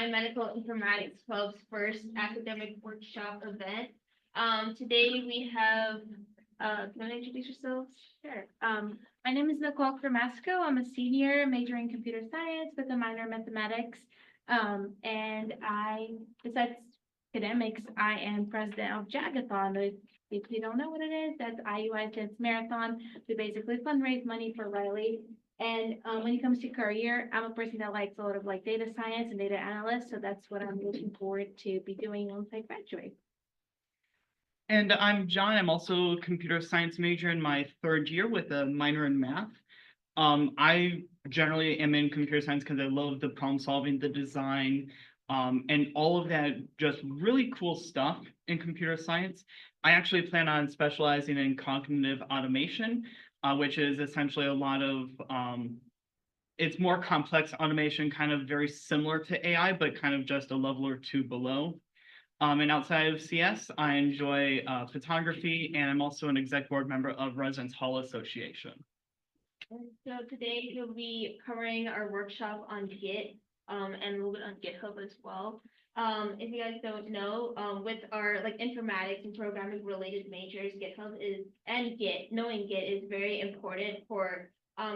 Biomedical Informatics Club's first academic workshop event. Today we have, do you want to introduce yourselves? Sure. My name is Nicole Cremasco. I'm a senior majoring in computer science with a minor in mathematics. And besides academics, I am president of Jagathon. If you don't know what it is, that's IUI Dance Marathon. We basically fundraise money for Riley. And when it comes to career, I'm a person that likes a lot of like data science and data analyst. So that's what I'm looking forward to be doing once I graduate. And I'm John. I'm also a computer science major in my third year with a minor in math. I generally am in computer science because I love the problem solving, the design, and all of that just really cool stuff in computer science. I actually plan on specializing in cognitive automation, which is essentially a lot of, it's more complex automation, kind of very similar to AI, but kind of just a level or two below. And outside of CS, I enjoy photography, and I'm also an exec board member of Residence Hall Association. So today we'll be covering our workshop on Git and a little bit on GitHub as well. If you guys don't know, with our informatics and programming related majors, GitHub and Git, knowing Git is very important for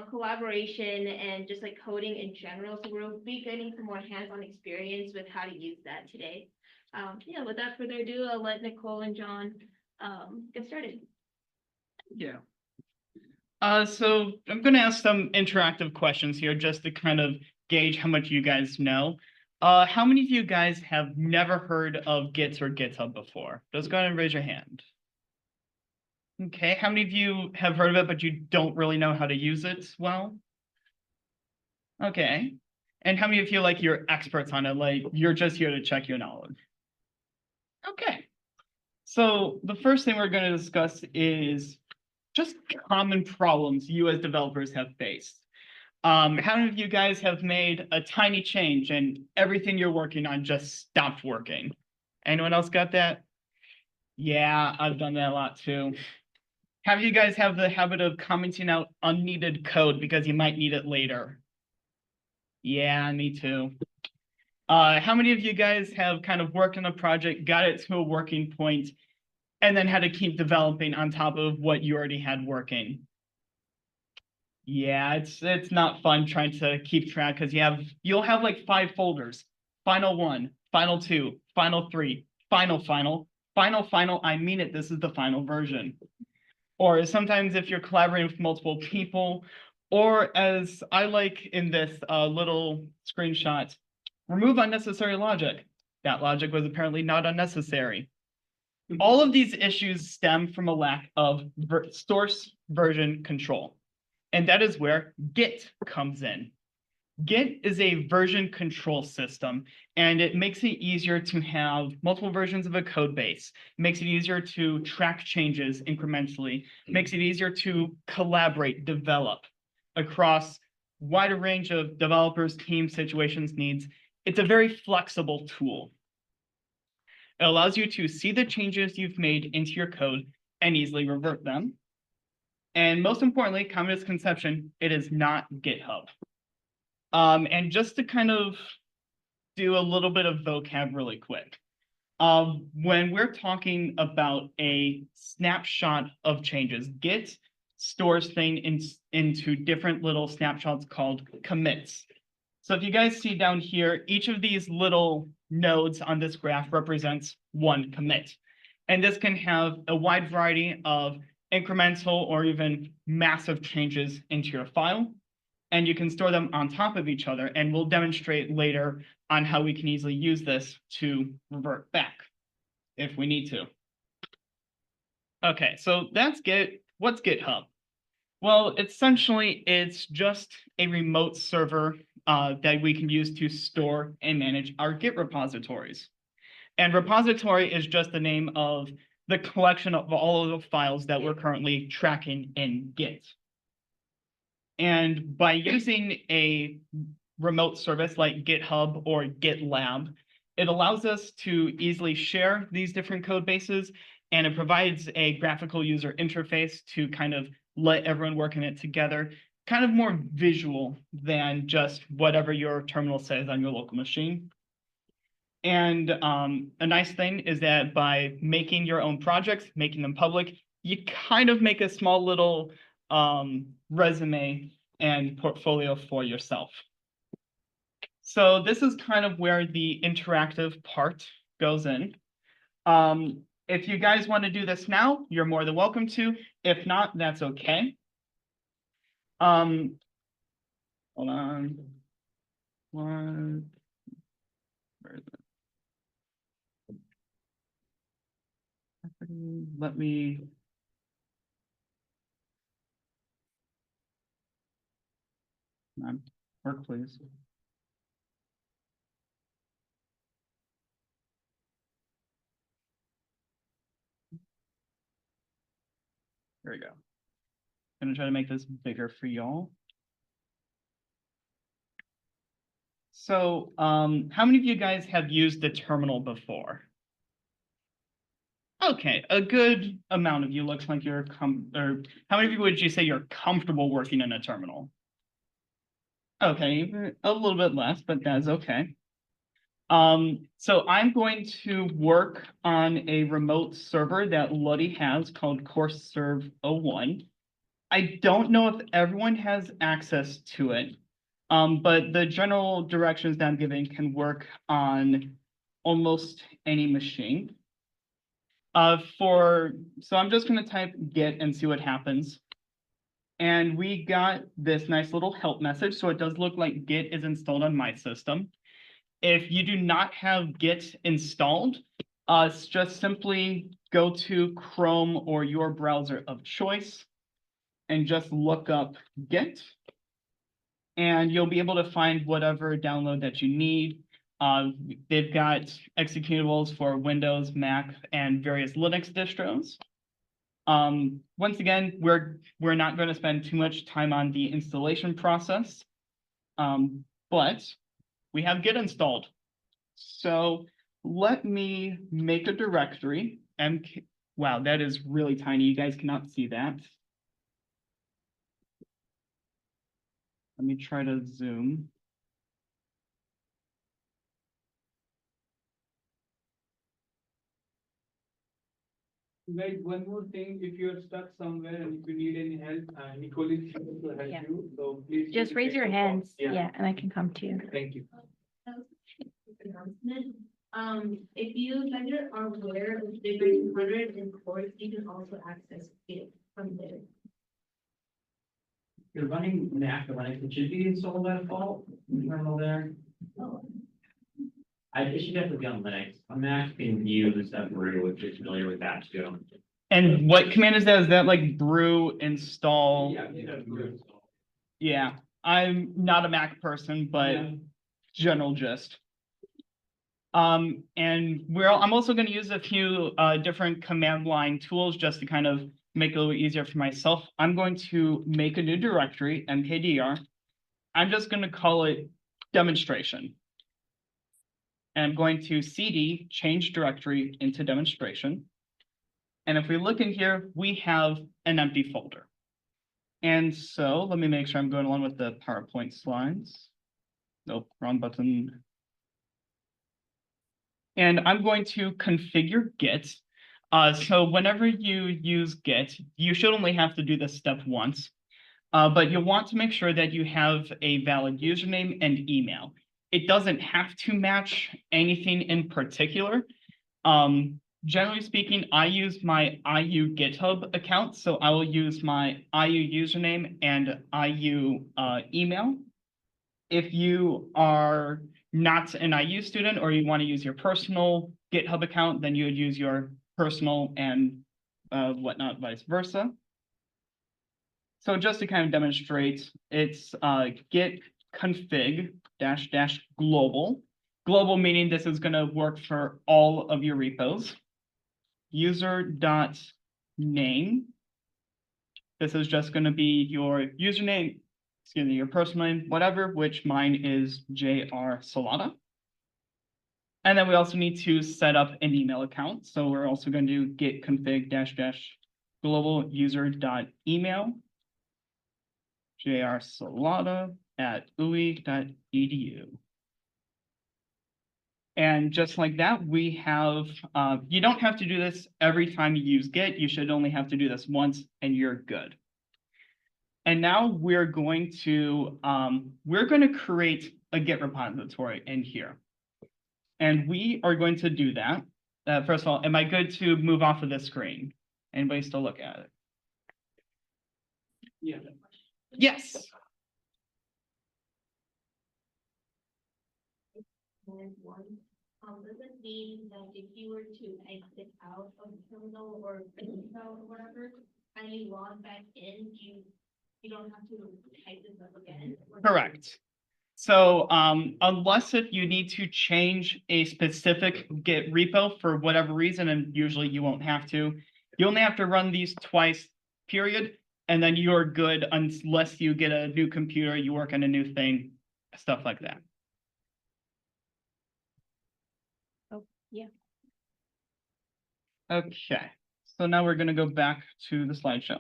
collaboration and just like coding in general. So we'll be getting some more hands-on experience with how to use that today. Yeah, without further ado, I'll let Nicole and John get started. Yeah. So I'm going to ask some interactive questions here just to kind of gauge how much you guys know. How many of you guys have never heard of Git or GitHub before? Just go ahead and raise your hand. Okay, how many of you have heard of it, but you don't really know how to use it well? Okay. And how many of you like you're experts on it, like you're just here to check your knowledge? Okay. So the first thing we're going to discuss is just common problems you as developers have faced. How many of you guys have made a tiny change and everything you're working on just stopped working? Anyone else got that? Yeah, I've done that a lot too. How many of you guys have the habit of commenting out unneeded code because you might need it later? Yeah, me too. How many of you guys have kind of worked on a project, got it to a working point, and then had to keep developing on top of what you already had working? Yeah, it's not fun trying to keep track because you'll have like 5 folders. Final 1, final 2, final 3, final, I mean it, this is the final version. Or sometimes if you're collaborating with multiple people, or as I like in this little screenshot, remove unnecessary logic. That logic was apparently not unnecessary. All of these issues stem from a lack of source version control. And that is where Git comes in. Git is a version control system, and it makes it easier to have multiple versions of a code base. It makes it easier to track changes incrementally. It makes it easier to collaborate, develop across a wider range of developers, teams, situations, needs. It's a very flexible tool. It allows you to see the changes you've made into your code and easily revert them. And most importantly, common misconception, it is not GitHub. And just to kind of do a little bit of vocab really quick. When we're talking about a snapshot of changes, Git stores things into different little snapshots called commits. So if you guys see down here, each of these little nodes on this graph represents one commit. And this can have a wide variety of incremental or even massive changes into your file. And you can store them on top of each other. And we'll demonstrate later on how we can easily use this to revert back if we need to. Okay, so that's Git. What's GitHub? Well, essentially, it's just a remote server that we can use to store and manage our Git repositories. And repository is just the name of the collection of all of the files that we're currently tracking in Git. And by using a remote service like GitHub or GitLab, it allows us to easily share these different code bases, and it provides a graphical user interface to kind of let everyone work in it together, kind of more visual than just whatever your terminal says on your local machine. And a nice thing is that by making your own projects, making them public, you kind of make a small little resume and portfolio for yourself. So this is kind of where the interactive part goes in. If you guys want to do this now, you're more than welcome to. If not, that's okay. Hold on. One. Where is it? Let me. Come on, work, please. There we go. I'm gonna try to make this bigger for y'all. So, how many of you guys have used the terminal before? Okay, a good amount of you. Looks like you're or how many of you would you say you're comfortable working in a terminal? Okay, a little bit less, but that's okay. So I'm going to work on a remote server that Luddy has called CourseServe01. I don't know if everyone has access to it, but the general directions that I'm giving can work on almost any machine. So I'm just going to type git and see what happens. And we got this nice little help message. So it does look like git is installed on my system. If you do not have git installed, just simply go to Chrome or your browser of choice and just look up git. And you'll be able to find whatever download that you need. They've got executables for Windows, Mac, and various Linux distros. Once again, we're not going to spend too much time on the installation process, but we have git installed. So let me make a directory. Wow, that is really tiny. You guys cannot see that. Let me try to zoom. Guys, one more thing, if you're stuck somewhere and if you need any help, Nicole is here to help Yeah. you, so please. Just raise your hands, Yeah. yeah, and I can come to you. Thank you. Announcement. If you guys are aware of the 900 in course, you can also access it from there. You're running Mac, it should be installed by default, terminal there. It should definitely be on Linux. On Mac, you can view the stuff brew, which is familiar with that too. And what command is that? Is that like brew install? Yeah, you have to install. Yeah, I'm not a Mac person, but Yeah. general gist. And I'm also going to use a few different command line tools just to kind of make it a little easier for myself. I'm going to make a new directory, mkdir. I'm just going to call it demonstration. And I'm going to cd change directory into demonstration. And if we look in here, we have an empty folder. And so let me make sure I'm going along with the PowerPoint slides. Nope, wrong button. And I'm going to configure Git. So whenever you use Git, you should only have to do this step once. But you'll want to make sure that you have a valid username and email. It doesn't have to match anything in particular. Generally speaking, I use my IU GitHub account, so I will use my IU username and IU email. If you are not an IU student or you want to use your personal GitHub account, then you would use your personal and whatnot, vice versa. So just to kind of demonstrate, it's git config -- global. Global meaning this is going to work for all of your repos. User.name. This is just going to be your username, excuse me, your personal name, whatever, which mine is JR Salata. And then we also need to set up an email account. So we're also going to do git config -- global user.email. jrsalata@ui.edu. And just like that, we have, you don't have to do this every time you use Git. You should only have to do this once and you're good. And now we're going to create a Git repository in here. And we are going to do that. First of all, am I good to move off of this screen? Anybody still look at it? Yeah. Yes. Does it mean that if you were to exit out of the terminal or whatever, and you log back in, you don't have to type this up again? Correct. So unless if you need to change a specific Git repo for whatever reason, and usually you won't have to, you only have to run these twice, period, and then you're good unless you get a new computer, you work on a new thing, stuff like that. Yeah. Okay, so now we're going to go back to the slideshow.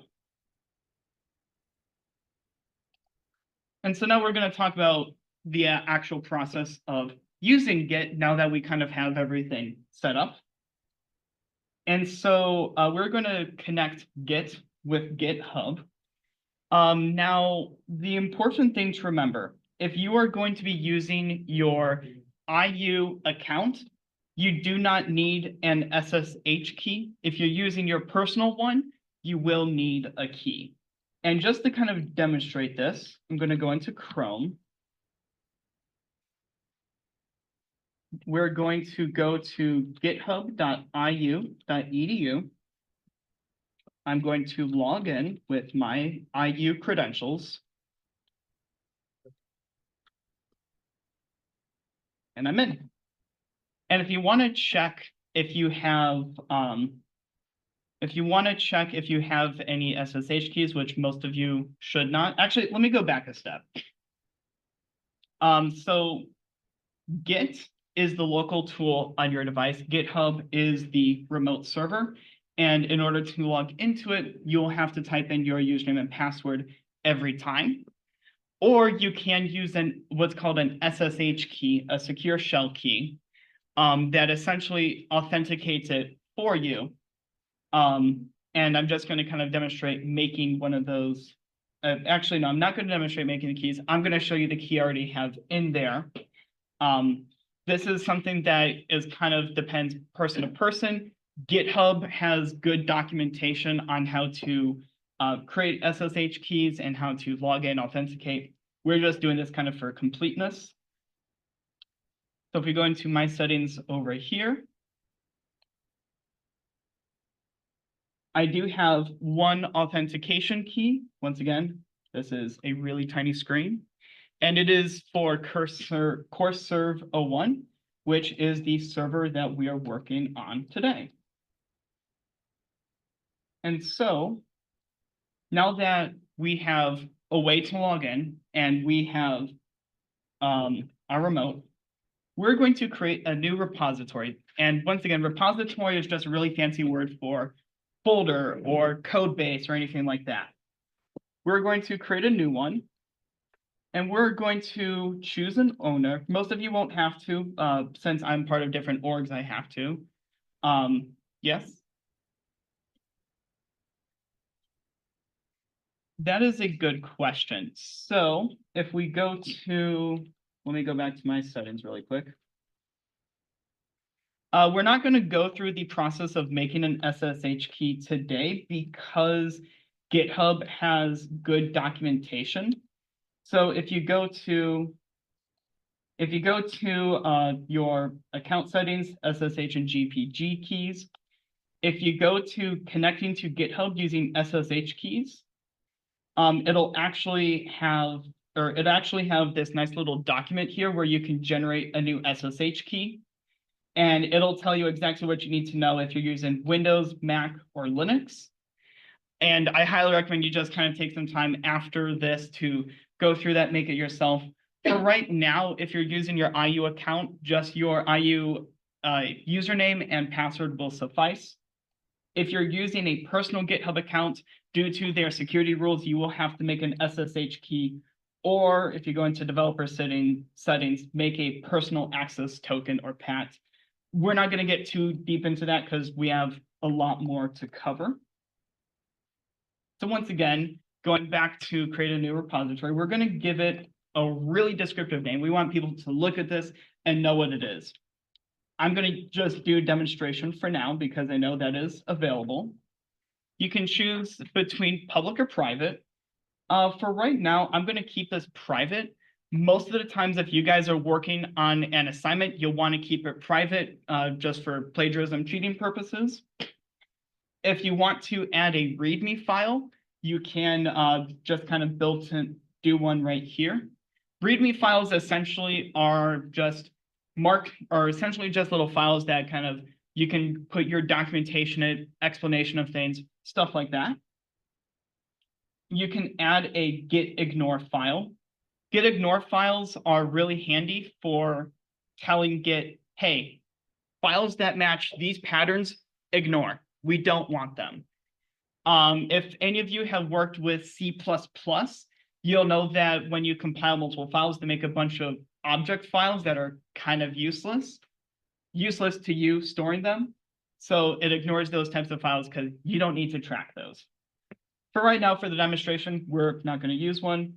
And so now we're going to talk about the actual process of using Git now that we kind of have everything set up. And so we're going to connect Git with GitHub. Now, the important thing to remember, if you are going to be using your IU account, you do not need an SSH key. If you're using your personal one, you will need a key. And just to kind of demonstrate this, I'm going to go into Chrome. We're going to go to github.iu.edu. I'm going to log in with my IU credentials. And I'm in. And if you want to check if you have, any SSH keys, which most of you should not. Actually, let me go back a step. So Git is the local tool on your device. GitHub is the remote server. And in order to log into it, you'll have to type in your username and password every time. Or you can use what's called an SSH key, a secure shell key, that essentially authenticates it for you. And I'm just going to kind of demonstrate making one of those. Actually, no, I'm not going to demonstrate making the keys. I'm going to show you the key I already have in there. This is something that is kind of depends person to person. GitHub has good documentation on how to create SSH keys and how to log in, authenticate. We're just doing this kind of for completeness. So if we go into my settings over here, I do have one authentication key. Once again, this is a really tiny screen. And it is for CourseServe 01, which is the server that we are working on today. And so now that we have a way to log in and we have our remote, we're going to create a new repository. And once again, repository is just a really fancy word for folder or code base or anything like that. We're going to create a new one. And we're going to choose an owner. Most of you won't have to, since I'm part of different orgs, I have to. Yes? That is a good question. So if we go to, let me go back to my settings really quick. We're not going to go through the process of making an SSH key today because GitHub has good documentation. So if you go to your account settings, SSH and GPG keys, if you go to connecting to GitHub using SSH keys, it'll actually have this nice little document here where you can generate a new SSH key. And it'll tell you exactly what you need to know if you're using Windows, Mac, or Linux. And I highly recommend you just kind of take some time after this to go through that, make it yourself. For right now, if you're using your IU account, just your IU username and password will suffice. If you're using a personal GitHub account, due to their security rules, you will have to make an SSH key Or if you go into developer settings, make a personal access token or PAT. We're not going to get too deep into that because we have a lot more to cover. So once again, going back to create a new repository, we're going to give it a really descriptive name. We want people to look at this and know what it is. I'm going to just do demonstration for now because I know that is available. You can choose between public or private. For right now, I'm going to keep this private. Most of the times, if you guys are working on an assignment, you'll want to keep it private just for plagiarism cheating purposes. If you want to add a README file, you can just kind of do one right here. README files essentially are just essentially just little files that kind of you can put your documentation in, explanation of things, stuff like that. You can add a git ignore file. Git ignore files are really handy for telling Git, hey, files that match these patterns, ignore. We don't want them. If any of you have worked with C++, you'll know that when you compile multiple files, they make a bunch of object files that are kind of useless to you storing them. So it ignores those types of files because you don't need to track those. For right now, for the demonstration, we're not going to use one.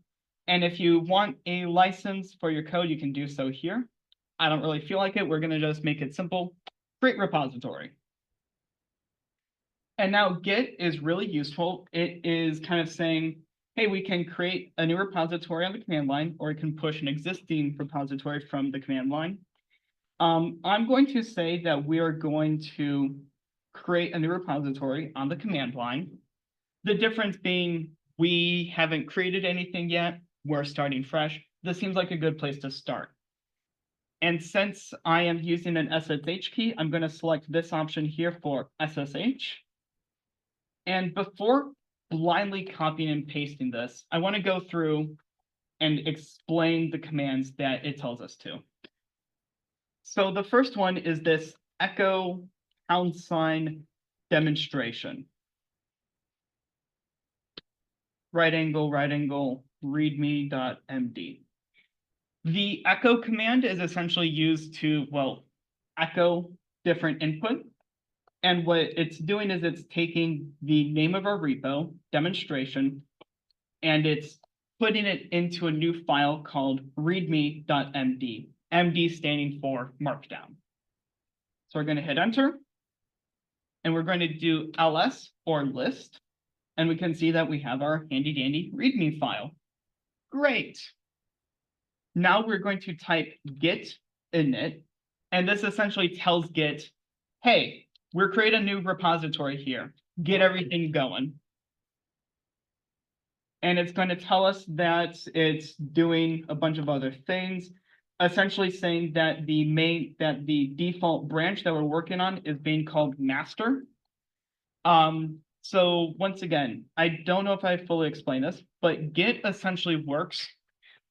And if you want a license for your code, you can do so here. I don't really feel like it. We're going to just make it simple. Create repository. And now Git is really useful. It is kind of saying, hey, we can create a new repository on the command line, or we can push an existing repository from the command line. I'm going to say that we are going to create a new repository on the command line. The difference being we haven't created anything yet. We're starting fresh. This seems like a good place to start. And since I am using an SSH key, I'm going to select this option here for SSH. And before blindly copying and pasting this, I want to go through and explain the commands that it tells us to. So the first one is this echo # demonstration. Right angle, readme.md. The echo command is essentially used to, well, echo different input. And what it's doing is it's taking the name of our repo, demonstration, and it's putting it into a new file called readme.md, MD standing for markdown. So we're going to hit enter, and we're going to do ls or list, and we can see that we have our handy dandy readme file. Great. Now we're going to type git init, and this essentially tells Git, hey, we're creating a new repository here. Get everything going. And it's going to tell us that it's doing a bunch of other things, essentially saying that the default branch that we're working on is being called master. So once again, I don't know if I fully explained this, but Git essentially works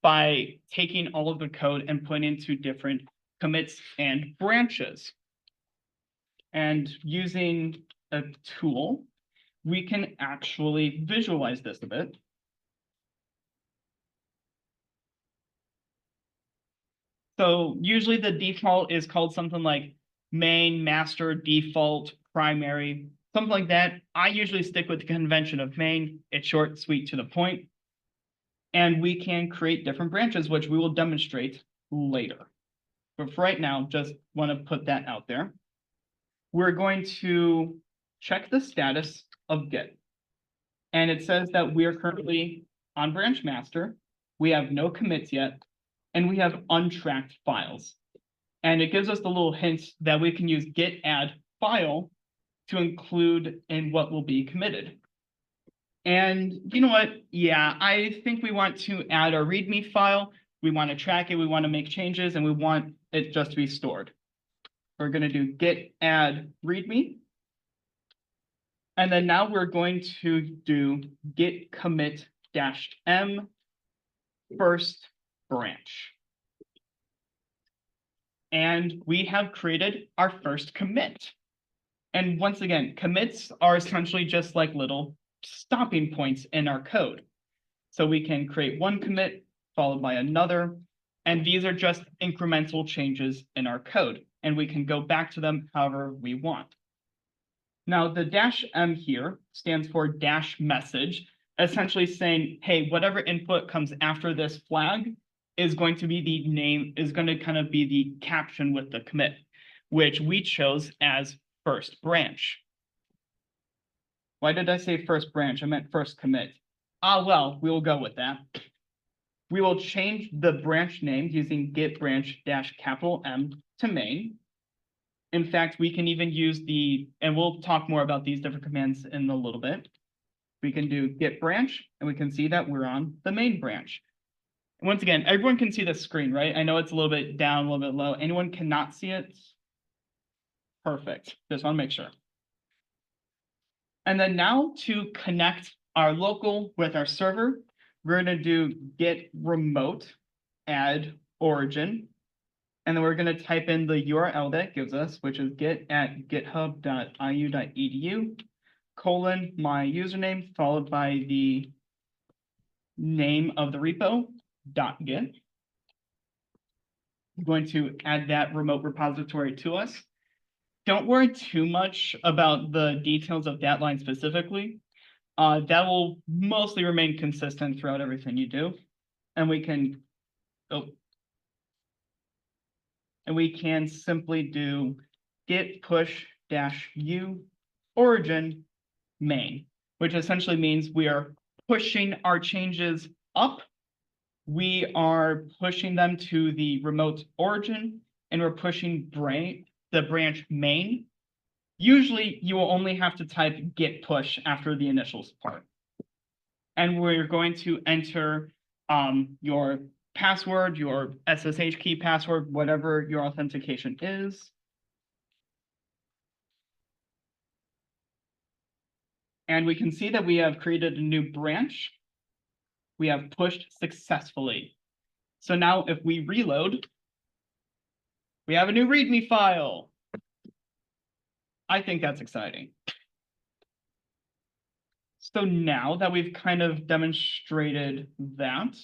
by taking all of the code and putting into different commits and branches. And using a tool, we can actually visualize this a bit. So usually the default is called something like main, master, default, primary, something like that. I usually stick with the convention of main. It's short, sweet, to the point. And we can create different branches, which we will demonstrate later. But for right now, just want to put that out there. We're going to check the status of Git. And it says that we are currently on branch master. We have no commits yet, and we have untracked files. And it gives us the little hints that we can use git add file to include in what will be committed. And you know what? Yeah, I think we want to add a README file. We want to track it. We want to make changes, and we want it just to be stored. We're going to do git add README. And then now we're going to do git commit -m first branch. And we have created our first commit. And once again, commits are essentially just like little stopping points in our code. So we can create one commit, followed by another. And these are just incremental changes in our code, and we can go back to them however we want. Now, the -m here stands for dash message, essentially saying, hey, whatever input comes after this flag is going to be the name, is going to kind of be the caption with the commit, which we chose as first branch. Why did I say first branch? I meant first commit. Ah, well, we will go with that. We will change the branch name using git branch -M to main. In fact, we can even use and we'll talk more about these different commands in a little bit. We can do git branch, and we can see that we're on the main branch. Once again, everyone can see the screen, right? I know it's a little bit down, a little bit low. Anyone cannot see it? Perfect. Just want to make sure. And then now to connect our local with our server, we're going to do git remote add origin. And then we're going to type in the URL that it gives us, which is git@github.iu.edu, my username, followed by the name of the repo, .git. I'm going to add that remote repository to us. Don't worry too much about the details of that line specifically. That will mostly remain consistent throughout everything you do. And we can, simply do git push -u origin main, which essentially means we are pushing our changes up. We are pushing them to the remote origin, and we're pushing the branch main. Usually you will only have to type git push after the initials part. And we're going to enter your password, your SSH key password, whatever your authentication is. And we can see that we have created a new branch. We have pushed successfully. So now if we reload, we have a new README file. I think that's exciting. So now that we've kind of demonstrated that,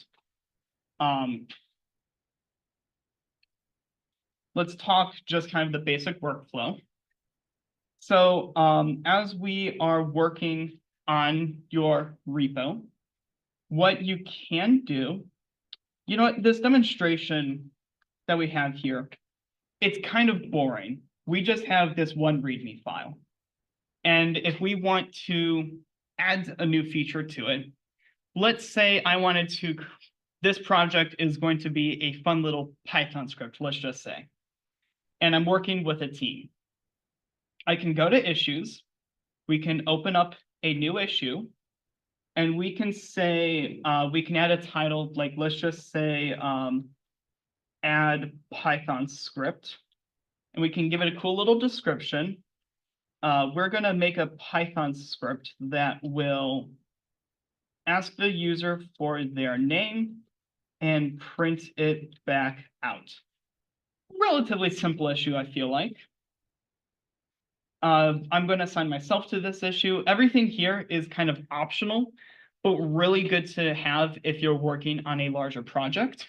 let's talk just kind of the basic workflow. So as we are working on your repo, what you can do, you know what, this demonstration that we have here, it's kind of boring. We just have this one README file. And if we want to add a new feature to it, let's say I wanted to, this project is going to be a fun little Python script, let's just say. And I'm working with a team. I can go to issues, we can open up a new issue, and we can say, we can add a title, like let's just say, add Python script, and we can give it a cool little description. We're gonna make a Python script that will ask the user for their name and print it back out. Relatively simple issue, I feel like. I'm going to assign myself to this issue. Everything here is kind of optional, but really good to have if you're working on a larger project.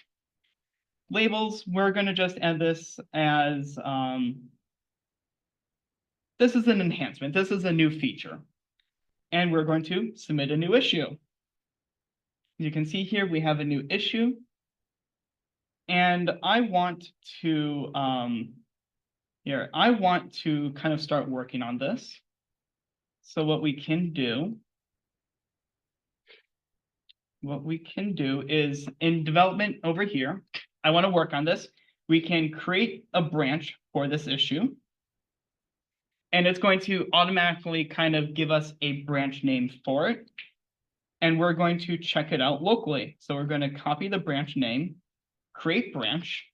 Labels, we're going to just add this as, this is an enhancement. This is a new feature. And we're going to submit a new issue. You can see here we have a new issue. And I want to, I want to kind of start working on this. So what we can do is in development over here, I want to work on this. We can create a branch for this issue. And it's going to automatically kind of give us a branch name for it. And we're going to check it out locally. So we're going to copy the branch name, create branch,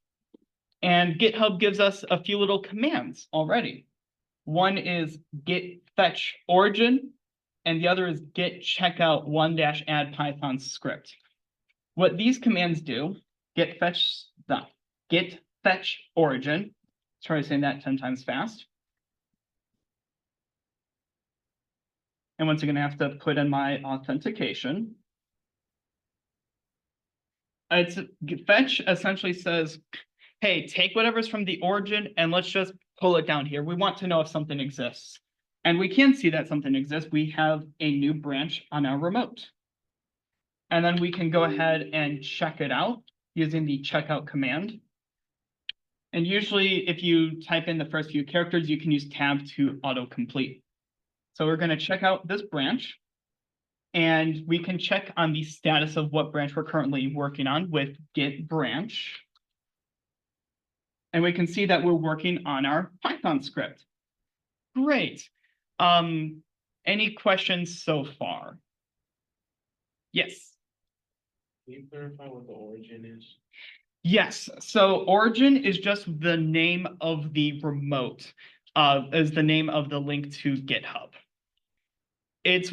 and GitHub gives us a few little commands already. One is git fetch origin, and the other is git checkout one-add Python script. What these commands do, git fetch origin, try saying that 10 times fast. And once again, I have to put in my authentication. It's fetch essentially says, hey, take whatever's from the origin and let's just pull it down here. We want to know if something exists. And we can see that something exists. We have a new branch on our remote. And then we can go ahead and check it out using the checkout command. And usually if you type in the first few characters, you can use tab to autocomplete. So we're going to check out this branch. And we can check on the status of what branch we're currently working on with git branch. And we can see that we're working on our Python script. Great. Any questions so far? Yes. Can you clarify what the origin is? Yes. So origin is just the name of the remote, is the name of the link to GitHub. It's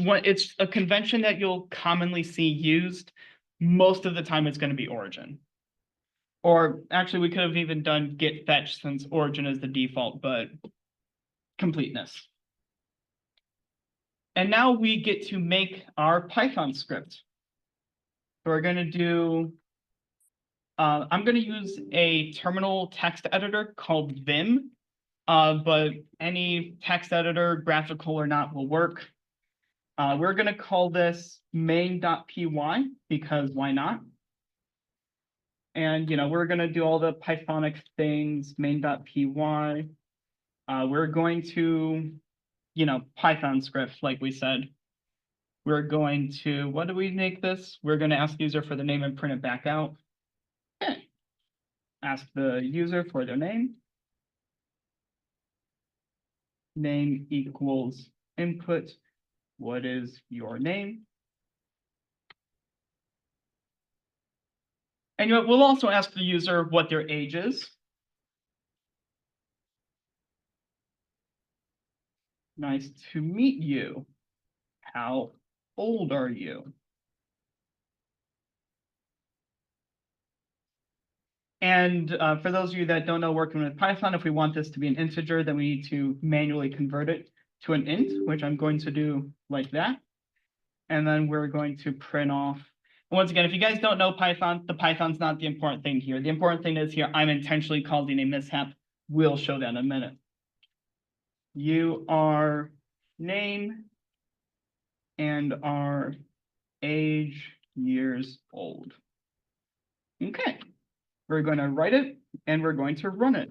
a convention that you'll commonly see used. Most of the time it's going to be origin. Or actually, we could have even done git fetch since origin is the default, but completeness. And now we get to make our Python script. So we're going to do, I'm going to use a terminal text editor called Vim, but any text editor, graphical or not, will work. We're going to call this main.py because why not? And, we're going to do all the Pythonic things, main.py. We're going to, Python script, like we said. We're going to, what do we make this? We're going to ask the user for the name and print it back out. Ask the user for their name. Name equals input. What is your name? And we'll also ask the user what their age is. Nice to meet you. How old are you? And for those of you that don't know working with Python, if we want this to be an integer, then we need to manually convert it to an int, which I'm going to do like that. And then we're going to print off. Once again, if you guys don't know Python, the Python's not the important thing here. The important thing is here, I'm intentionally causing a mishap. We'll show that in a minute. You are name and are age years old. Okay, we're going to write it and we're going to run it.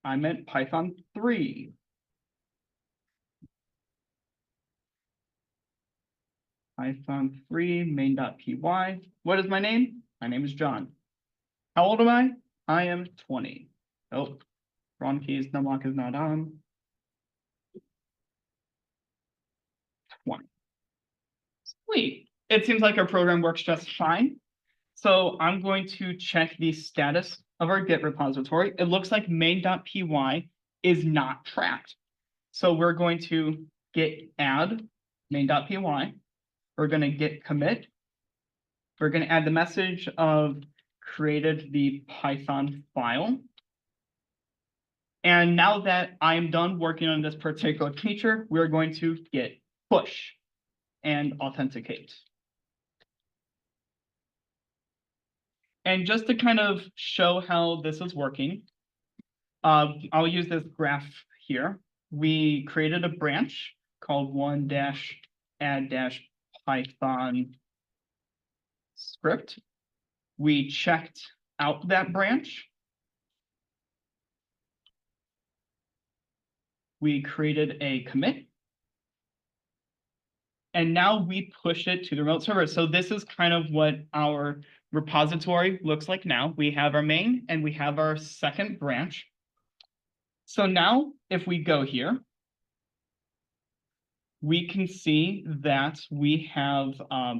I meant Python 3. Python 3 main.py. What is my name? My name is John. How old am I? I am 20. Oh, wrong keys. Numlock is not on. 20. Sweet. It seems like our program works just fine. So I'm going to check the status of our Git repository. It looks like main.py is not tracked. So we're going to git add main.py. We're going to git commit. We're going to add the message of created the Python file. And now that I'm done working on this particular feature, we're going to git push and authenticate. And just to kind of show how this is working, I'll use this graph here. We created a branch called one-add-python script. We checked out that branch. We created a commit. And now we push it to the remote server. So this is kind of what our repository looks like now. We have our main and we have our second branch. So now if we go here, we can see that we have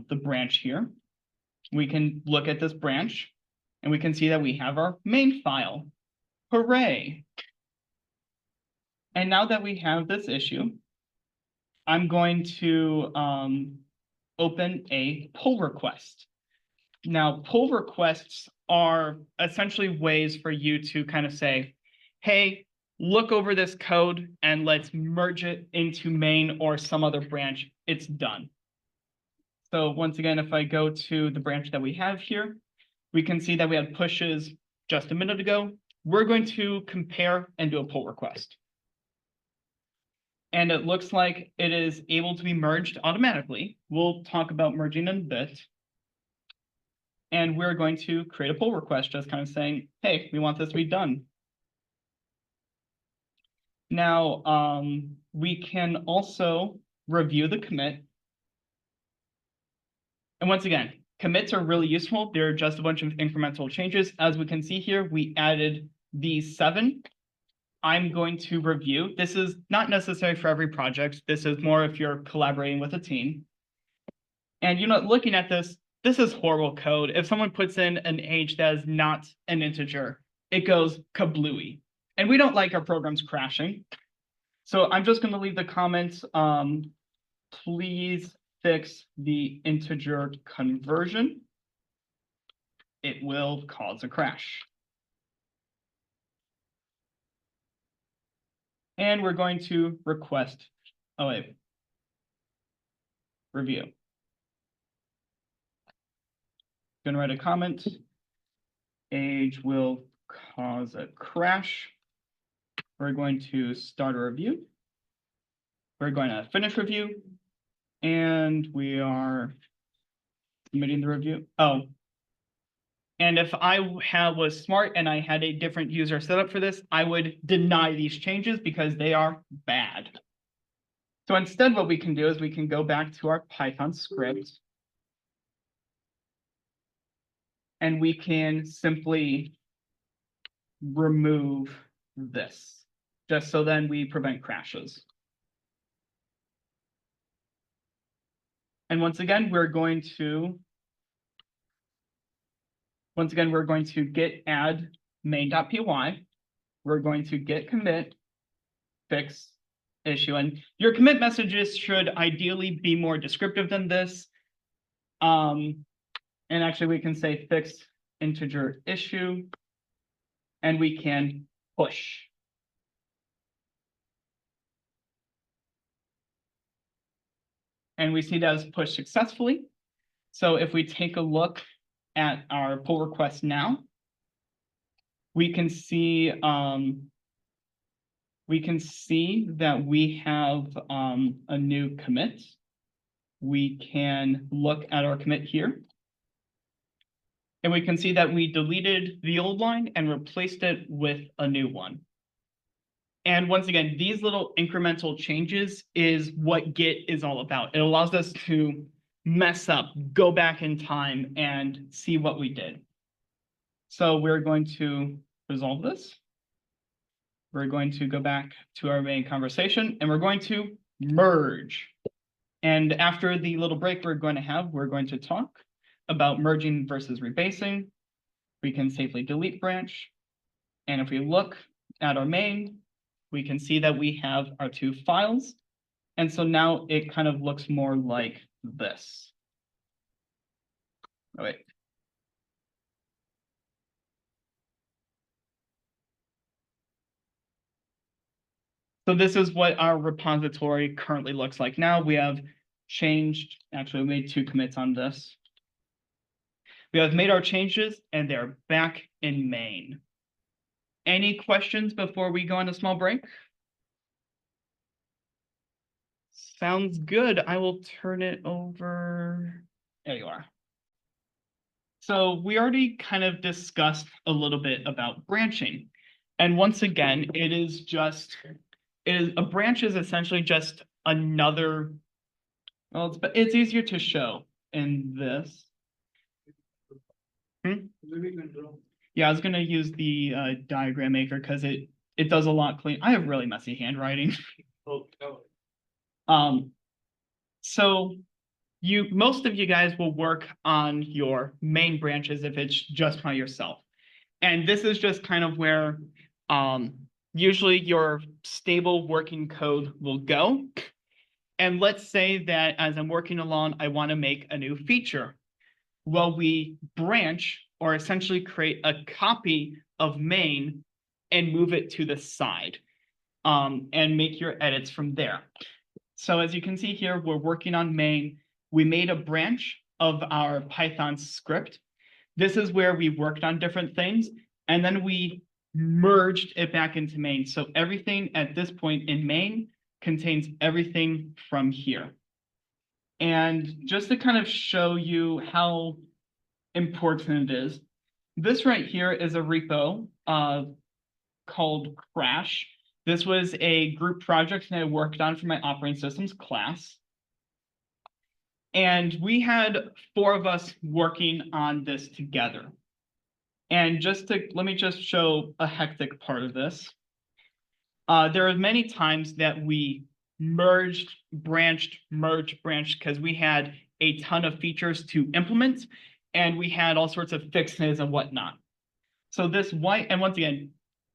the branch here. We can look at this branch and we can see that we have our main file. Hooray. And now that we have this issue, I'm going to open a pull request. Now, pull requests are essentially ways for you to kind of say, hey, look over this code and let's merge it into main or some other branch. It's done. So once again, if I go to the branch that we have here, we can see that we had pushes just a minute ago. We're going to compare and do a pull request. And it looks like it is able to be merged automatically. We'll talk about merging in a bit. And we're going to create a pull request, just kind of saying, hey, we want this to be done. Now, we can also review the commit. And once again, commits are really useful. They're just a bunch of incremental changes. As we can see here, we added these 7. I'm going to review. This is not necessary for every project. This is more if you're collaborating with a team. And looking at this, this is horrible code. If someone puts in an age that is not an integer, it goes kablooey. And we don't like our programs crashing. So I'm just going to leave the comments, please fix the integer conversion. It will cause a crash. And we're going to request, review. Going to write a comment. Age will cause a crash. We're going to start a review. We're going to finish review. And we are submitting the review. Oh. And if I was smart and I had a different user set up for this, I would deny these changes because they are bad. So instead, what we can do is we can go back to our Python script. And we can simply remove this, just so then we prevent crashes. And once again, we're going to git add main.py. We're going to git commit fix issue. And your commit messages should ideally be more descriptive than this. And actually, we can say fix integer issue. And we can push. And we see that it's pushed successfully. So if we take a look at our pull request now, we can see that we have a new commit. We can look at our commit here. And we can see that we deleted the old line and replaced it with a new one. And once again, these little incremental changes is what Git is all about. It allows us to mess up, go back in time, and see what we did. So we're going to resolve this. We're going to go back to our main conversation, and we're going to merge. And after the little break we're going to talk about merging versus rebasing. We can safely delete branch. And if we look at our main, we can see that we have our 2 files. And so now it kind of looks more like this. Oh, wait. So this is what our repository currently looks like now. We have changed, actually we made 2 commits on this. We have made our changes and they're back in main. Any questions before we go on a small break? Sounds good. I will turn it over. There you are. So we already kind of discussed a little bit about branching. And once again, a branch is essentially just another, well, it's easier to show in this. Yeah, I was gonna use the diagram maker because it does a lot clean. I have really messy handwriting. So most of you guys will work on your main branches if it's just by yourself. And this is just kind of where usually your stable working code will go. And let's say that as I'm working along, I want to make a new feature. Well, we branch or essentially create a copy of main and move it to the side and make your edits from there. So as you can see here, we're working on main we made a branch of our Python script. This is where we worked on different things, and then we merged it back into main. So everything at this point in main contains everything from here. And just to kind of show you how important it is, this right here is a repo called Crash. This was a group project that I worked on for my operating systems class. And we had 4 of us working on this together. And let me just show a hectic part of this. There are many times that we merged, branched, because we had a ton of features to implement, and we had all sorts of fixes and whatnot. So and once again,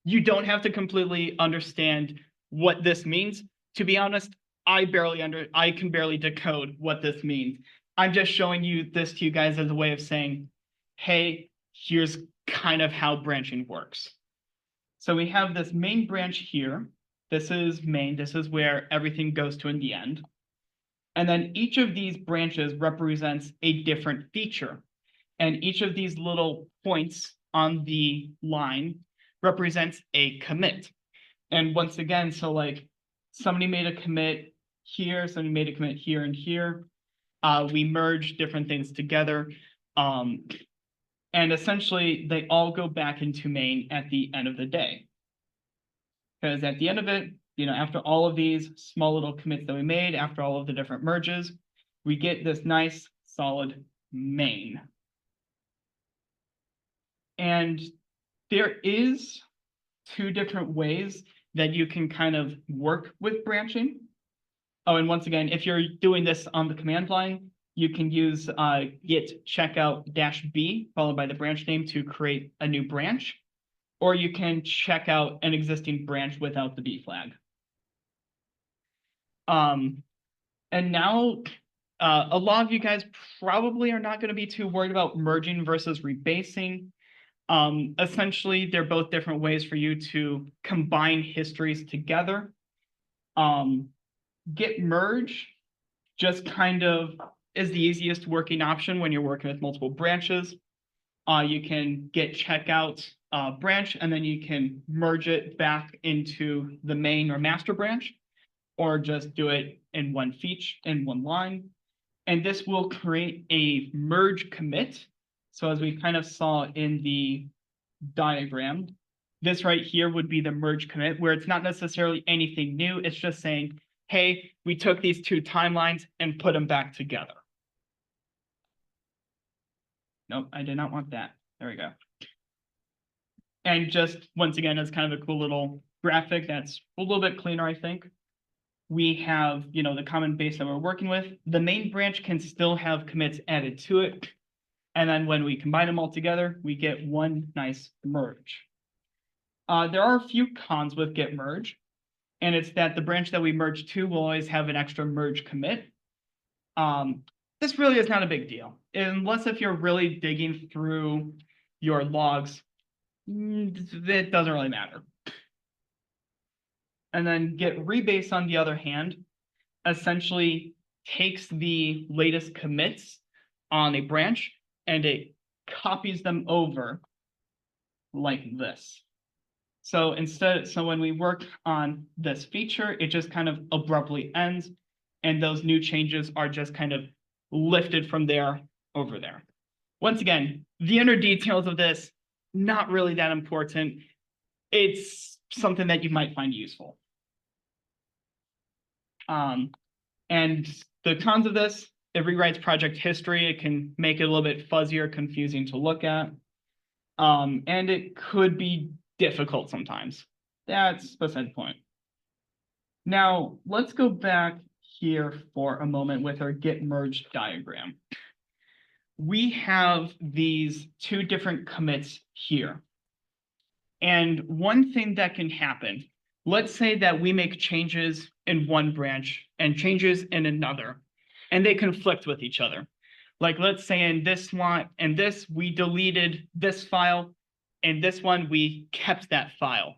you don't have to completely understand what this means. To be honest, I can barely decode what this means. I'm just showing you this to you guys as a way of saying, hey, here's kind of how branching works. So we have this main branch here. This is main. This is where everything goes to in the end. And then each of these branches represents a different feature. And each of these little points on the line represents a commit. And once again, so like somebody made a commit here, somebody made a commit here and here. We merged different things together. And essentially, they all go back into main at the end of the day. Because at the end of it, after all of these small little commits that we made, after all of the different merges, we get this nice, solid main. And there is 2 different ways that you can kind of work with branching. Oh, and once again, if you're doing this on the command line, you can use git checkout -b followed by the branch name to create a new branch, or you can check out an existing branch without the B flag. And now a lot of you guys probably are not going to be too worried about merging versus rebasing. Essentially, they're both different ways for you to combine histories together. Git merge just kind of is the easiest working option when you're working with multiple branches. You can git checkout branch, and then you can merge it back into the main or master branch, or just do it in one line. And this will create a merge commit. So as we kind of saw in the diagram, this right here would be the merge commit, where it's not necessarily anything new. It's just saying, hey, we took these 2 timelines and put them back together. Nope, I did not want that. There we go. And just once again, as kind of a cool little graphic that's a little bit cleaner, I think. We have, the common base that we're working with. The main branch can still have commits added to it. And then when we combine them all together, we get one nice merge. There are a few cons with git merge, and it's that the branch that we merge to will always have an extra merge commit. This really is not a big deal, unless if you're really digging through your logs, it doesn't really matter. And then git rebase, on the other hand, essentially takes the latest commits on a branch and it copies them over like this. So when we work on this feature, it just kind of abruptly ends, and those new changes are just kind of lifted from there over there. Once again, the inner details of this, not really that important. It's something that you might find useful. And the cons of this, it rewrites project history. It can make it a little bit fuzzier, confusing to look at. And it could be difficult sometimes. That's beside the point. Now, let's go back here for a moment with our git merge diagram. We have these 2 different commits here. And one thing that can happen, let's say that we make changes in one branch and changes in another, and they conflict with each other. Like, let's say in this one and this, we deleted this file, and this one, we kept that file.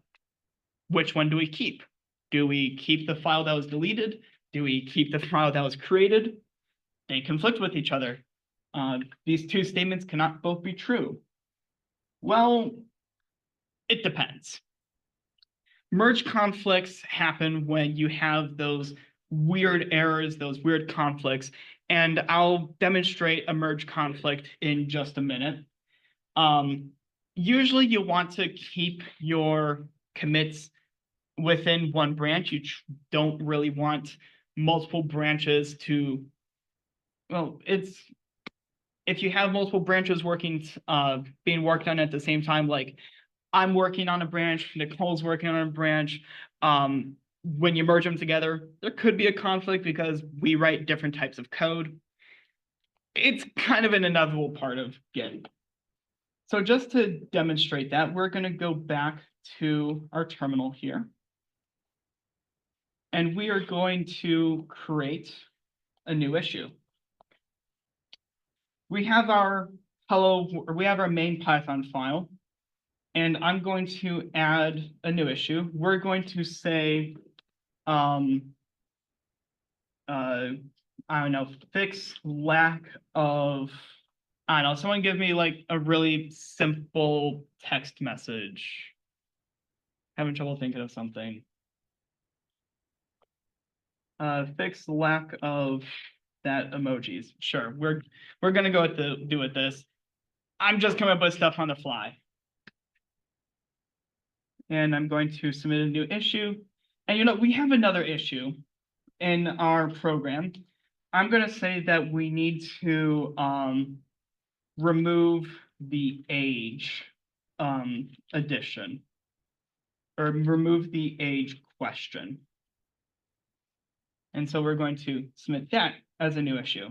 Which one do we keep? Do we keep the file that was deleted? Do we keep the file that was created? they conflict with each other. These two statements cannot both be true. Well, it depends. Merge conflicts happen when you have those weird errors, those weird conflicts, and I'll demonstrate a merge conflict in just a minute. Usually you want to keep your commits within one branch. You don't really want multiple branches to, well, if you have multiple branches being worked on at the same time, like I'm working on a branch, Nicole's working on a branch, when you merge them together, there could be a conflict because we write different types of code. It's kind of an inevitable part of Git. So just to demonstrate that, we're going to go back to our terminal here. And we are going to create a new issue. We have our main Python file, and I'm going to add a new issue. We're going to say, I don't know, fix lack of, I don't know, someone give me like a really simple text message. Having trouble thinking of something. Fix lack of that emojis. Sure, we're gonna go with this. I'm just coming up with stuff on the fly. And I'm going to submit a new issue. And we have another issue in our program. I'm gonna say that we need to remove the age addition, or remove the age question. And so we're going to submit that as a new issue.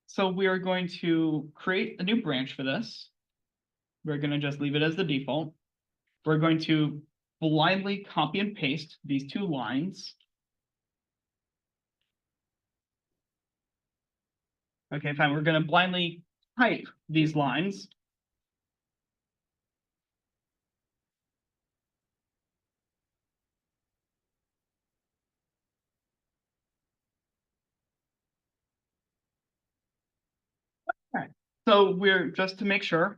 So we are going to create a new branch for this. We're going to just leave it as the default. We're going to blindly copy and paste these two lines. Okay, fine. We're going to blindly type these lines. Okay. So we're just to make sure,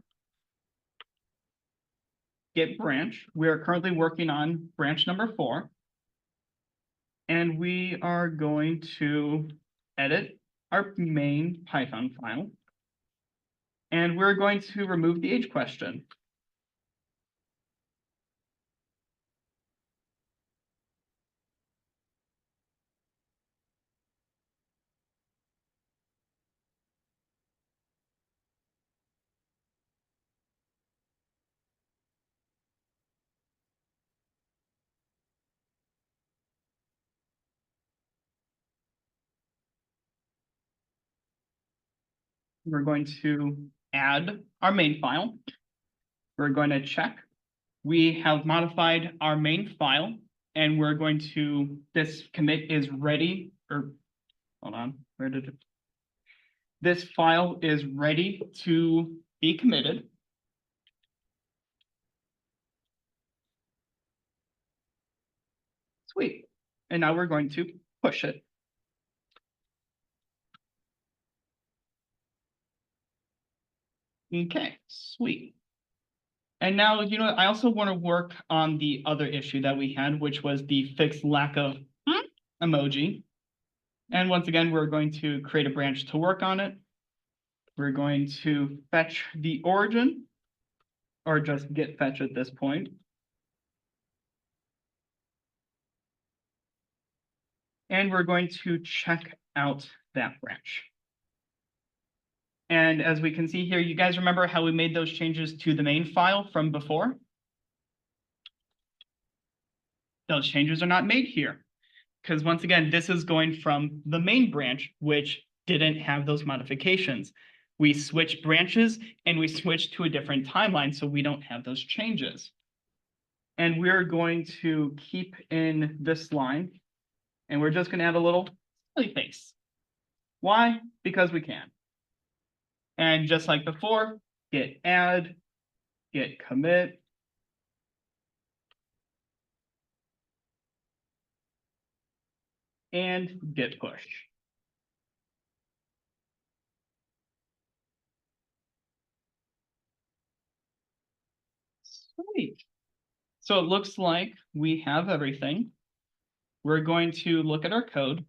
Git branch. We are currently working on branch number 4. And we are going to edit our main Python file. And we're going to remove the age question. We're going to add our main file. We're going to check. We have modified our main file, and we're going to, this commit is ready, or hold on, where did it? This file is ready to be committed. Sweet. And now we're going to push it. Okay, sweet. And now, I also want to work on the other issue that we had, which was the fixed lack of emoji. And once again, we're going to create a branch to work on it. We're going to fetch the origin, or just git fetch at this point. And we're going to check out that branch. And as we can see here, you guys remember how we made those changes to the main file from before? Those changes are not made here, because once again, this is going from the main branch, which didn't have those modifications. We switched branches and we switched to a different timeline, so we don't have those changes. And we're going to keep in this line, and we're just going to add a little smiley face. Why? Because we can. And just like before, git add, git commit, and git push. Great. So it looks like we have everything. We're going to look at our code.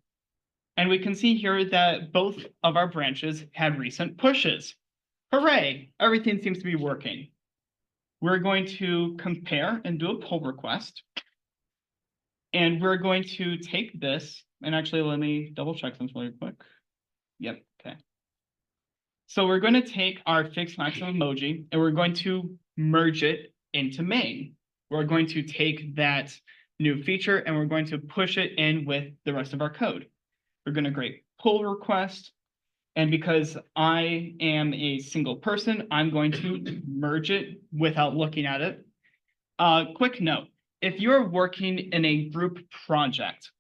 And we can see here that both of our branches had recent pushes. Hooray, everything seems to be working. We're going to compare and do a pull request. And we're going to take this, and actually let me double check something really quick. Yep, okay. So we're going to take our fixed maximum emoji and we're going to merge it into main. We're going to take that new feature and we're going to push it in with the rest of our code. We're going to create pull request. And because I am a single person, I'm going to merge it without looking at it. Quick note, if you're working in a group project,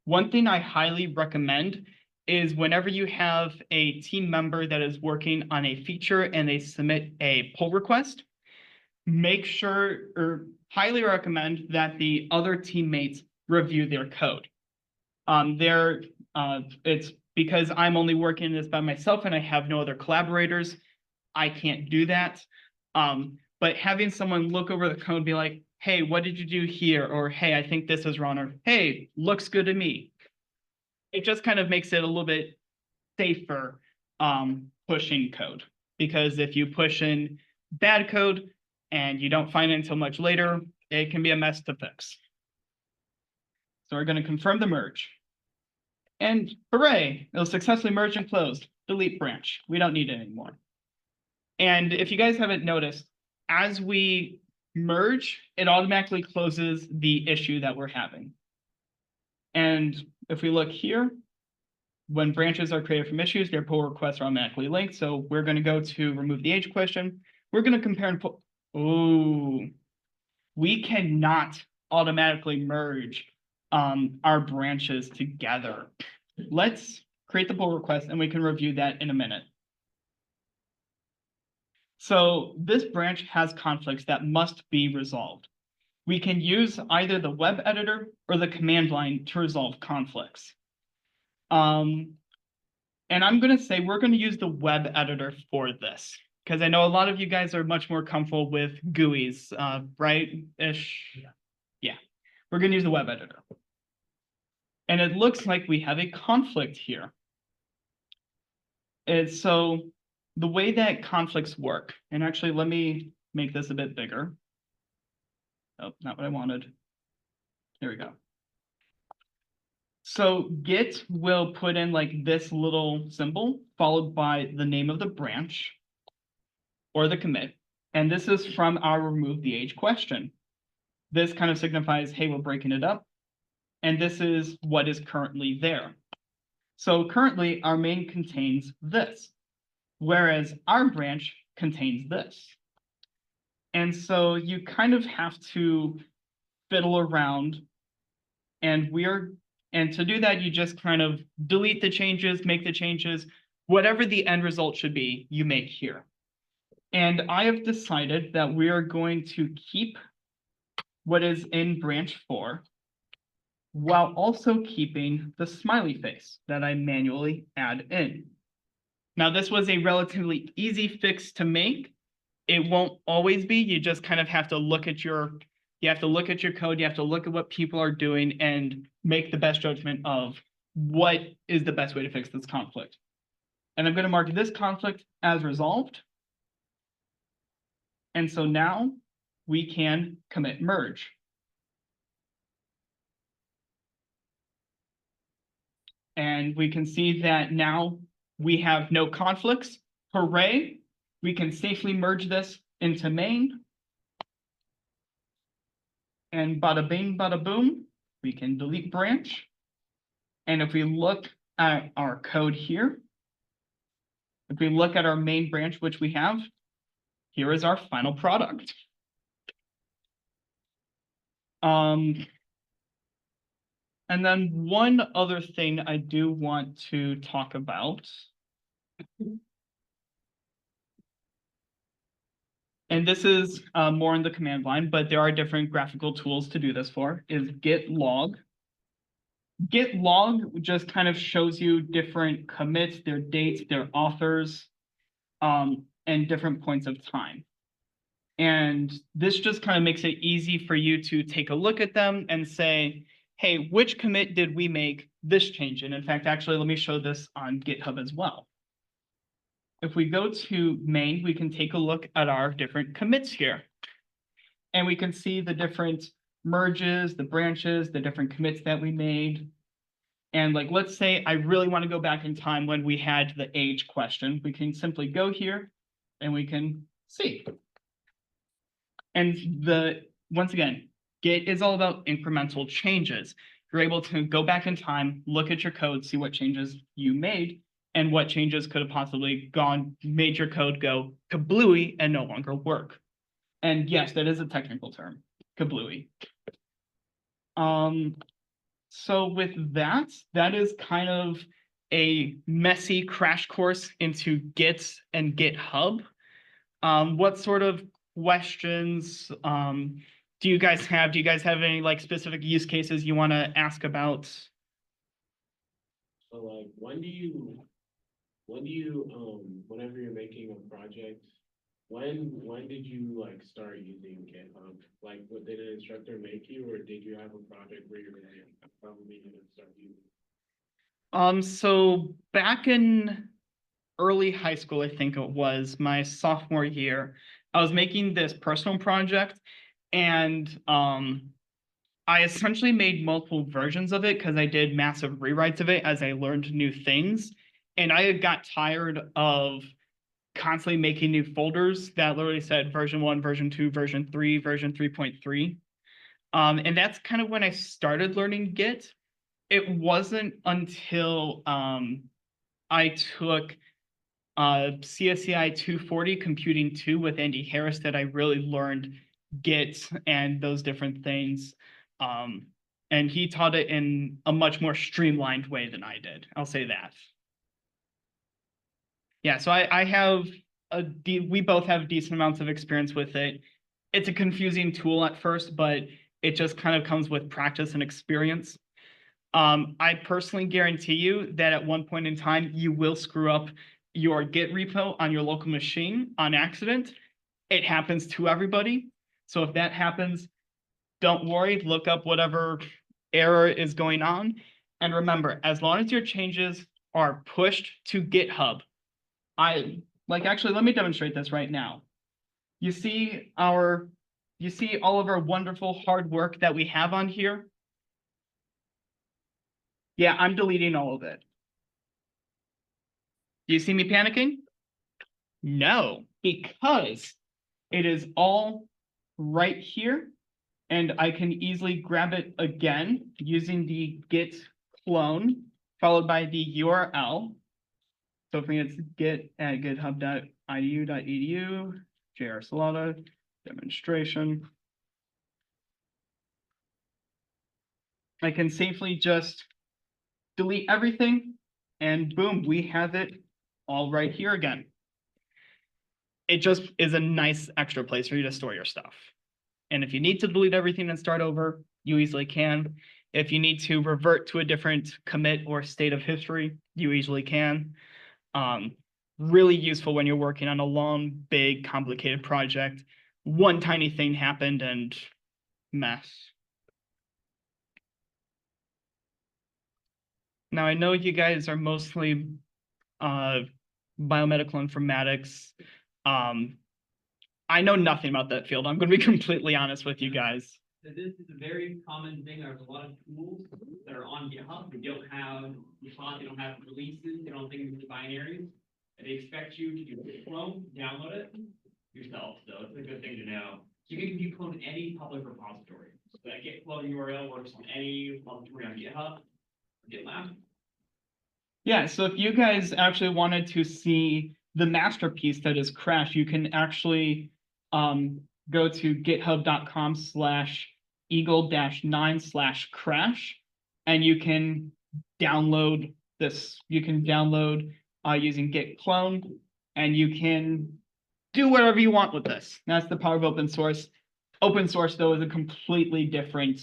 one thing I highly recommend is whenever you have a team member that is working on a feature and they submit a pull request, make sure or highly recommend that the other teammates review their code. It's because I'm only working this by myself and I have no other collaborators, I can't do that. But having someone look over the code and be like, hey, what did you do here? Or hey, I think this is wrong, or hey, looks good to me. It just kind of makes it a little bit safer pushing code. Because if you push in bad code and you don't find it until much later, it can be a mess to fix. So we're going to confirm the merge. And hooray, it was successfully merged and closed. Delete branch. We don't need it anymore. And if you guys haven't noticed, as we merge, it automatically closes the issue that we're having. And if we look here, when branches are created from issues, their pull requests are automatically linked. So we're going to go to remove the age question. We're going to compare and pull. Oh, we cannot automatically merge our branches together. Let's create the pull request and we can review that in a minute. So this branch has conflicts that must be resolved. We can use either the web editor or the command line to resolve conflicts. And I'm going to say we're going to use the web editor for this, because I know a lot of you guys are much more comfortable with GUIs, right? Yeah, we're going to use the web editor. And it looks like we have a conflict here. And so the way that conflicts work, and actually let me make this a bit bigger. Oh, not what I wanted. There we go. So Git will put in like this little symbol followed by the name of the branch or the commit. And this is from our remove the age question. This kind of signifies, hey, we're breaking it up. And this is what is currently there. So currently our main contains this, whereas our branch contains this. And so you kind of have to fiddle around and to do that, you just kind of delete the changes, make the changes, whatever the end result should be, you make here. And I have decided that we are going to keep what is in branch 4 while also keeping the smiley face that I manually add in. Now, this was a relatively easy fix to make. It won't always be. You just kind of have to look at your code, you have to look at what people are doing and make the best judgment of what is the best way to fix this conflict. And I'm going to mark this conflict as resolved. And so now we can commit merge. And we can see that now we have no conflicts. Hooray! We can safely merge this into main. And bada bing, bada boom, we can delete branch. And if we look at our code here, if we look at our main branch, which we have, here is our final product. And then one other thing I do want to talk about. And this is more in the command line, but there are different graphical tools to do this for, is git log. Git log just kind of shows you different commits, their dates, their authors, and different points of time. And this just kind of makes it easy for you to take a look at them and say, hey, which commit did we make this change in? In fact, actually, let me show this on GitHub as well. If we go to main, we can take a look at our different commits here. And we can see the different merges, the branches, the different commits that we made. And like, let's say I really want to go back in time when we had the age question. We can simply go here and we can see. And once again, Git is all about incremental changes. You're able to go back in time, look at your code, see what changes you made, and what changes could have possibly made your code go kablooey and no longer work. And yes, that is a technical term, kablooey. So with that, that is kind of a messy crash course into Git and GitHub. What sort of questions do you guys have? Do you guys have any like specific use cases you want to ask about? So like when do you whenever you're making a project, when did you like start using GitHub? Like what did an instructor make you, or did you have a project where you're probably gonna start using? So back in early high school, I think it was my sophomore year, I was making this personal project, and I essentially made multiple versions of it because I did massive rewrites of it as I learned new things. And I got tired of constantly making new folders that literally said version 1, version 2, version 3, version 3.3. And that's kind of when I started learning Git. It wasn't until I took CSCI 240 Computing 2 with Andy Harris that I really learned Git and those different things. And he taught it in a much more streamlined way than I did. I'll say that. Yeah, so I have we both have decent amounts of experience with it. It's a confusing tool at first, but it just kind of comes with practice and experience. I personally guarantee you that at one point in time, you will screw up your Git repo on your local machine on accident. It happens to everybody. So if that happens, don't worry, look up whatever error is going on. And remember, as long as your changes are pushed to GitHub, actually, let me demonstrate this right now. You see all of our wonderful hard work that we have on here? Yeah, I'm deleting all of it. Do you see me panicking? No, because it is all right here, and I can easily grab it again using the git clone followed by the URL. So for me, it's git at github.edu.edu, JR Salata, demonstration. I can safely just delete everything, and boom, we have it all right here again. It just is a nice extra place for you to store your stuff. And if you need to delete everything and start over, you easily can. If you need to revert to a different commit or state of history, you easily can. Really useful when you're working on a long, big, complicated project. One tiny thing happened and mess. Now, I know you guys are mostly biomedical informatics. I know nothing about that field. I'm going to be completely honest with you guys. So this is a very common thing. There's a lot of tools that are on GitHub. They don't have releases, they don't think it's binaries. And they expect you to do git clone, download it yourself. So it's a good thing to know. So you can git clone any public repository. So that git clone URL works on any repository on GitHub or GitLab. Yeah, so if you guys actually wanted to see the masterpiece that is Crash, you can actually go to github.com/eagle-9/crash, and you can download this. You can download using git clone, and you can do whatever you want with this. That's the power of open source. Open source, though, is a completely different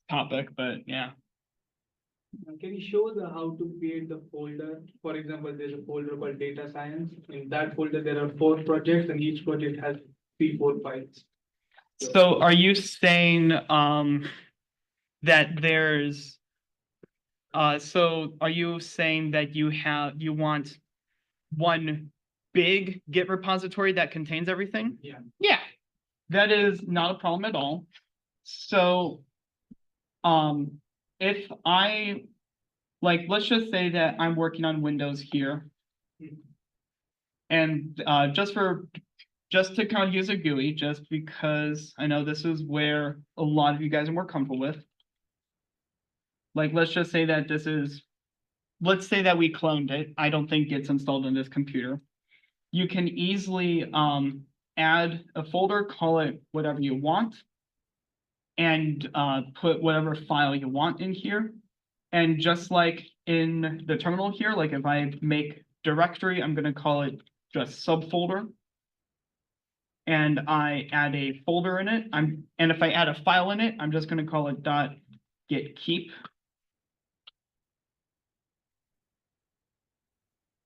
topic, but yeah. Can you show the how to create the folder? For example, there's a folder called data science. In that folder, there are 4 projects and each project has 3, 4 files. So are you saying, that there's, so are you saying that you want one big Git repository that contains everything? Yeah. Yeah, that is not a problem at all. So, if I, like, let's just say that I'm working on Windows here. And, just to kind of use a GUI, just because I know this is where a lot of you guys are more comfortable with. Like, let's just say that let's say that we cloned it. I don't think it's installed in this computer. You can easily add a folder, call it whatever you want, and put whatever file you want in here. And just like in the terminal here, like if I make directory, I'm going to call it just subfolder. And I add a folder in it. And if I add a file in it, I'm just going to call it .getkeep.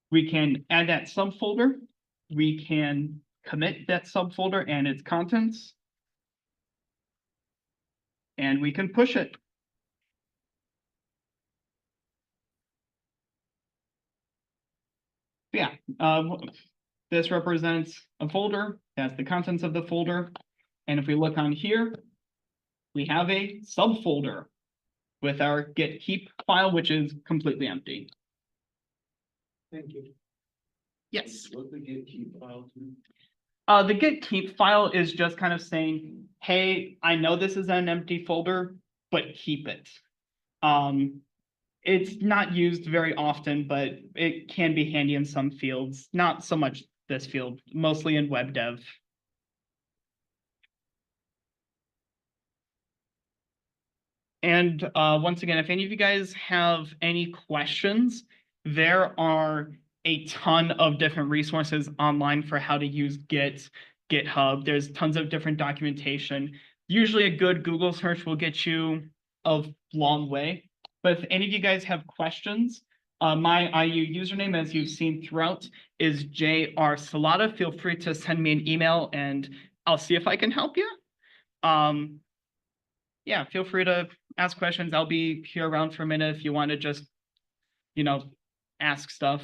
We can add that subfolder. We can commit that subfolder and its contents. And we can push it. Yeah, this represents a folder. That's the contents of the folder. And if we look on here, we have a subfolder with our getkeep file, which is completely empty. Thank you. Yes. What's the getkeep file to? The getkeep file is just kind of saying, hey, I know this is an empty folder, but keep it. It's not used very often, but it can be handy in some fields, not so much this field, mostly in web dev. And once again, if any of you guys have any questions, there are a ton of different resources online for how to use GitHub. There's tons of different documentation. Usually a good Google search will get you a long way. But if any of you guys have questions, my IU username, as you've seen throughout, is JR Salata. Feel free to send me an email and I'll see if I can help you. Yeah, feel free to ask questions. I'll be here around for a minute if you want to just, ask stuff.